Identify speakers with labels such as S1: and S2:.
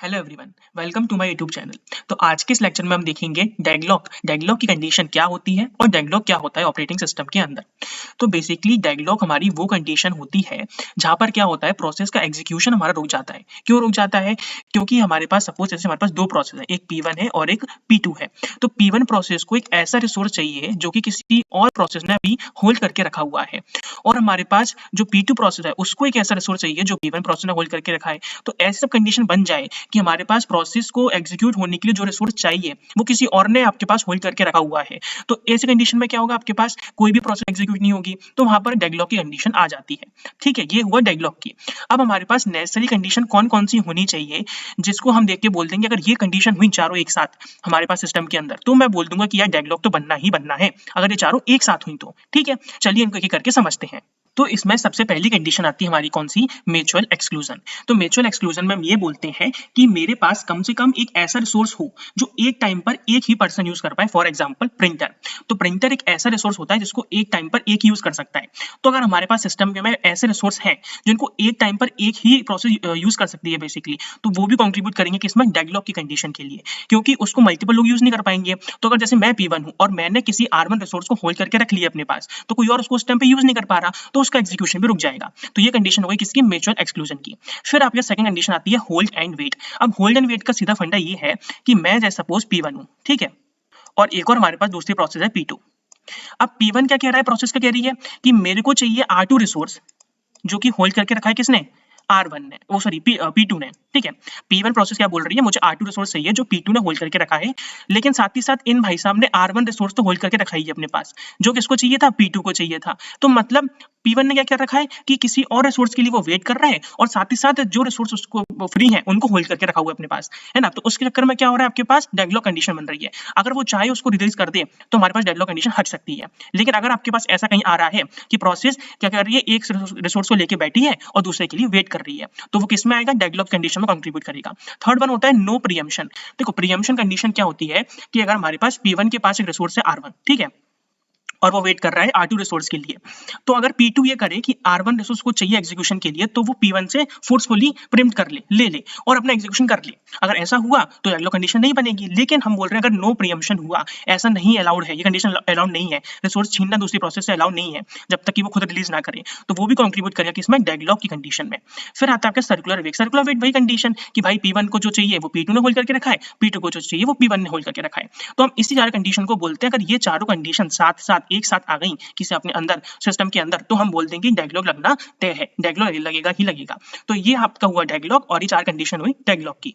S1: Hello everyone, welcome to my YouTube channel. तो आज के इस लेक्चर में हम देखेंगे डेडलॉक की कंडीशन क्या होती है और डेडलॉक क्या होता है ऑपरेटिंग सिस्टम के अंदर। तो बेसिकली डेडलॉक हमारी वो कंडीशन होती है जहां पर क्या होता है, प्रोसेस का एग्जीक्यूशन हमारा रुक जाता है। क्यों रुक जाता है? क्योंकि हमारे पास सपोज जैसे हमारे पास दो प्रोसेस है, एक P1 है और एक P2 है। तो P1 प्रोसेस को एक ऐसा रिसोर्स चाहिए जो कि किसी और प्रोसेस ने अभी होल्ड करके रखा हुआ है, और हमारे पास जो P2 प्रोसेस है उसको एक ऐसा रिसोर्स चाहिए जो P1 प्रोसेस ने होल्ड करके रखा है। तो ऐसी सब कंडीशन बन जाए कि हमारे पास प्रोसेस को एग्जीक्यूट होने के लिए जो रिसोर्स चाहिए वो किसी और ने आपके पास होल्ड करके रखा हुआ है। तो ऐसी कंडीशन में क्या होगा, आपके पास कोई भी प्रोसेस एग्जीक्यूट नहीं होगी, तो वहां पर डेडलॉक की कंडीशन आ जाती है। ठीक है, ये हुआ डेडलॉक की। अब हमारे पास नेसेसरी कंडीशन कौन कौन सी होनी चाहिए जिसको हम देख के बोल देंगे अगर ये कंडीशन हुई चारों एक साथ हमारे पास सिस्टम के अंदर, तो मैं बोल दूंगा कि यार डेडलॉक तो बनना ही बनना है, अगर ये चारों एक साथ हुई तो। ठीक है, चलिए इनको एक एक करके समझते हैं। तो इसमें सबसे पहली कंडीशन आती है हमारी कौन सी, म्यूचुअल एक्सक्लूजन। तो म्यूचुअल एक्सक्लूजन में हम ये बोलते हैं कि मेरे पास कम से कम एक ऐसा रिसोर्स हो जो एक टाइम पर एक ही पर्सन यूज कर पाए। For example printer. तो प्रिंटर एक ऐसा रिसोर्स होता है जिसको एक टाइम पर एक यूज कर सकता है। तो अगर हमारे पास सिस्टम में ऐसे रिसोर्स हैं जिनको एक टाइम पर एक ही प्रोसेस यूज कर सकती है बेसिकली, तो वो भी कॉन्ट्रीब्यूट करेंगे किसमें, डेडलॉक की कंडीशन के लिए, क्योंकि उसको मल्टीपल लोग यूज नहीं कर पाएंगे। तो अगर जैसे मैं P1 हूं और मैंने किसी R1 रिसोर्स को होल्ड करके रख लिया अपने पास, तो कोई और उसको उस टाइम पे यूज नहीं कर पा रहा, तो उसका एग्जीक्यूशन भी रुक जाएगा। तो ये कंडीशन हो गई किसकी, म्यूचुअल एक्सक्लूजन की। फिर आपके सेकंड कंडीशन आती है होल्ड एंड वेट। अब होल्ड एंड वेट का सीधा फंडा ये है कि मैं जैसे सपोज P1 हूं, ठीक है, और एक और हमारे पास दूसरी प्रोसेस है P2। अब P1 क्या कह रहा है, प्रोसेस क्या कह रही है कि मेरे को चाहिए R2 रिसोर्स जो कि होल्ड करके रखा है किसने, R1 ने, वो सॉरी P2 ने। ठीक है, P1 प्रोसेस क्या बोल रही है, मुझे R2 रिसोर्स चाहिए जो P2 ने होल्ड करके रखा है, लेकिन साथ ही साथ इन भाई साहब ने R1 रिसोर्स तो होल्ड करके रखा ही है अपने पास, जो किसको चाहिए था, P2 को चाहिए था। तो मतलब P1 ने क्या कर रखा है कि किसी और रिसोर्स के लिए वो वेट कर रहा है, और साथ ही साथ जो रिसोर्स उसको फ्री है उनको होल्ड करके रखा हुआ है अपने पास, है ना। तो उसके चक्कर में क्या हो रहा है, आपके पास डेडलॉक कंडीशन बन रही है। अगर वो चाहे उसको रिलीज कर दे तो हमारे पास डेडलॉक कंडीशन हट सकती है। लेकिन अगर आपके पास ऐसा कहीं आ रहा है कि प्रोसेस क्या कर रही है, एक रिसोर्स को लेके बैठी है और दूसरे के लिए वेट कर रही है, तो वो किसमें आएगा, डेडलॉक कंडीशन में कंट्रीब्यूट करेगा। थर्ड वन होता है नो प्रीएम्पशन। देखो प्रीएम्पशन कंडीशन क्या होती है कि अगर हमारे पास P1 के पास एक रिसोर्स है R1, ठीक है, और वो वेट कर रहा है R2 रिसोर्स के लिए, तो अगर P2 ये करे कि R1 रिसोर्स को चाहिए एग्जीक्यूशन के लिए, तो वो P1 से फोर्सफुली प्रीम्प्ट कर ले और अपना एग्जीक्यूशन कर ले। अगर ऐसा हुआ तो डेडलॉक कंडीशन नहीं बनेगी। लेकिन हम बोल रहे हैं अगर नो प्रीएम्पशन हुआ, ऐसा नहीं अलाउड है, ये कंडीशन अलाउड नहीं है, रिसोर्स छीनना दूसरी प्रोसेस से अलाउड नहीं है जब तक कि वो खुद रिलीज ना करे, तो वो भी कंट्रीब्यूट करेगा किसमें, डेडलॉक की कंडीशन में। फिर आता है आपका सर्कुलर वेट। सर्कुलर वेट वही कंडीशन कि भाई P1 को जो चाहिए वो P2 ने होल्ड करके रखा है, P2 को जो चाहिए वो P1 ने होल्ड करके रखा है। तो हम इसी चार कंडीशन को बोलते हैं, अगर ये चारों कंडीशन साथ साथ एक साथ आ गई किसी अपने अंदर सिस्टम के अंदर, तो हम बोल देंगे डेडलॉक लगना तय है, डेडलॉक लगेगा ही लगेगा। तो ये आपका हुआ डेडलॉक, और ये चार कंडीशन हुई डेडलॉक की।